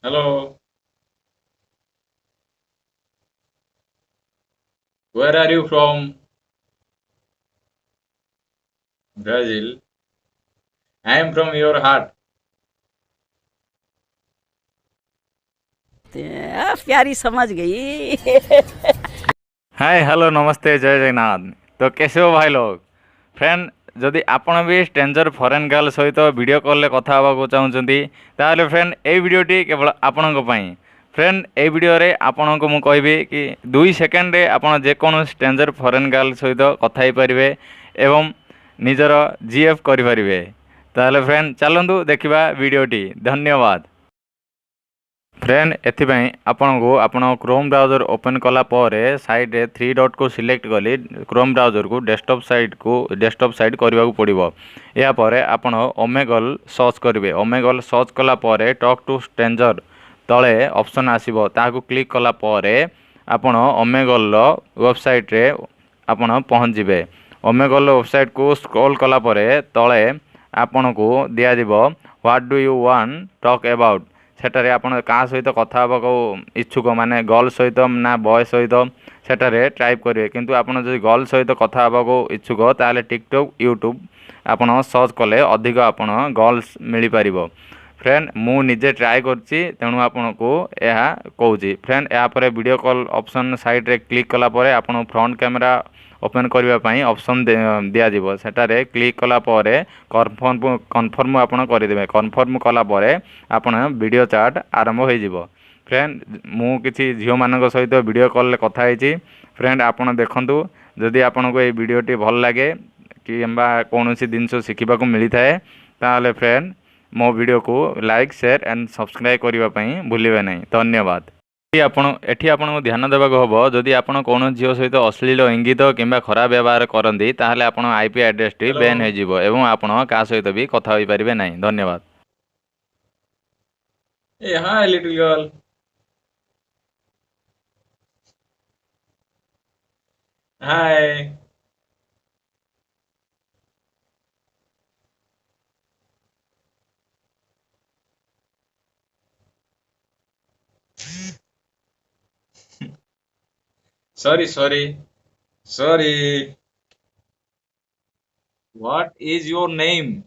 Hello, where are you from? Brazil. I am from your heart. प्यारी समझ गई। Hi hello नमस्ते जय जगन्नाथ। तो कैसे हो भाई लोग। फ्रेंड जदि आपण भी स्ट्रेंजर फॉरेन गर्ल सहित वीडियो कॉल कथा होगा चाहते ताहले फ्रेंड ए वीडियोटी केवल आपण फ्रेंड ए वीडियो रे आपण को मु कहबी कि 2 सेकेंड रे आपण जेकोन स्ट्रेंजर फॉरेन गर्ल सहित कथा ही परिवे एवं निजर जीएफ करि परिवे। ताहले फ्रेंड चलंतु देखिबा वीडियोटी। धन्यवाद। फ्रेंड एथिपाई आपन को आपण क्रोम ब्राउजर ओपन कला पर साइड रे 3 डॉट को सिलेक्ट कली क्रोम ब्राउजर को डेस्कटॉप साइड करबा को पड़िबो। या पर आपण ओमेगल सर्च करिवे। ओमेगल सर्च कला पर टॉक टू स्ट्रेंजर तळे ऑप्शन आसीबो ताको क्लिक कला पर आपण ओमेगल वेबसाइट रे आपण पहुंच जिवे। ओमेगल वेबसाइट को स्क्रॉल कला पर तळे आपण को दिया दिबो what do you want talk about. सेटारे आपण का सहित कथा हेबाको इच्छुक माने गर्ल सहित ना बॉय सहित सेटारे टाइप करेंगे। किंतु आपण जदि गर्ल सहित कथा हेबाको इच्छुक ताले टिकटॉक यूट्यूब आपण सर्च कले अधिक आपण गर्ल्स मिल पारिबो। फ्रेंड मु निजे ट्राए करछि तेणु आपण को यह कहूँ। फ्रेंड या पर वीडियो कॉल ऑप्शन साइड रे क्लिक कला पर आपण फ्रंट कैमरा ओपन करने ऑप्शन दिया दिजाव। सेटारे क्लिक कला पर कन्फर्म आपण करदे। कन्फर्म कला पर आपण वीडियो चैट आरंभ हो जिवो। फ्रेंड मु किछि झियो मानक सहित वीडियो कॉल कथा होइछि। फ्रेंड आपण देखंतु जदि आपण को ए वीडियोटी भल लागे कि एम्बा कोनोसी जिनस शिखिबा को मिली थाए ताले फ्रेंड मो वीडियो को लाइक शेयर एंड सब्सक्राइब करबा पई भूलिबे नहीं। धन्यवाद। एठी आपण को ध्यान देबाक हबो जदि आपण कोन झियो सहित अश्लील इंगित किंबा खराब व्यवहार करंदी ताहले आपण आईपी एड्रेस टी बैन हो जिवो एवं आपण का सहित भी कथा होई परिबे नहीं। धन्यवाद। Hey, hi, little girl. Hi. Sorry. What is your name?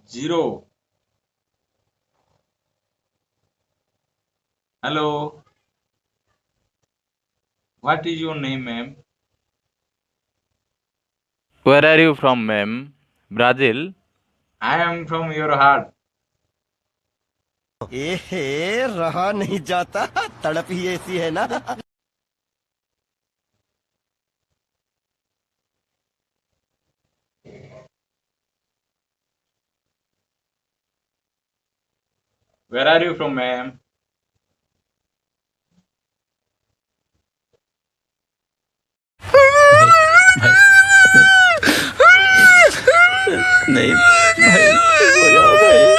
Zero. Hello. What is your name, ma'am? Where are you from, ma'am? Brazil. I am from your heart. रहा नहीं जाता तड़प ही ऐसी है ना। Where are you from, ma'am? नहीं भाई, हो जाओ भाई।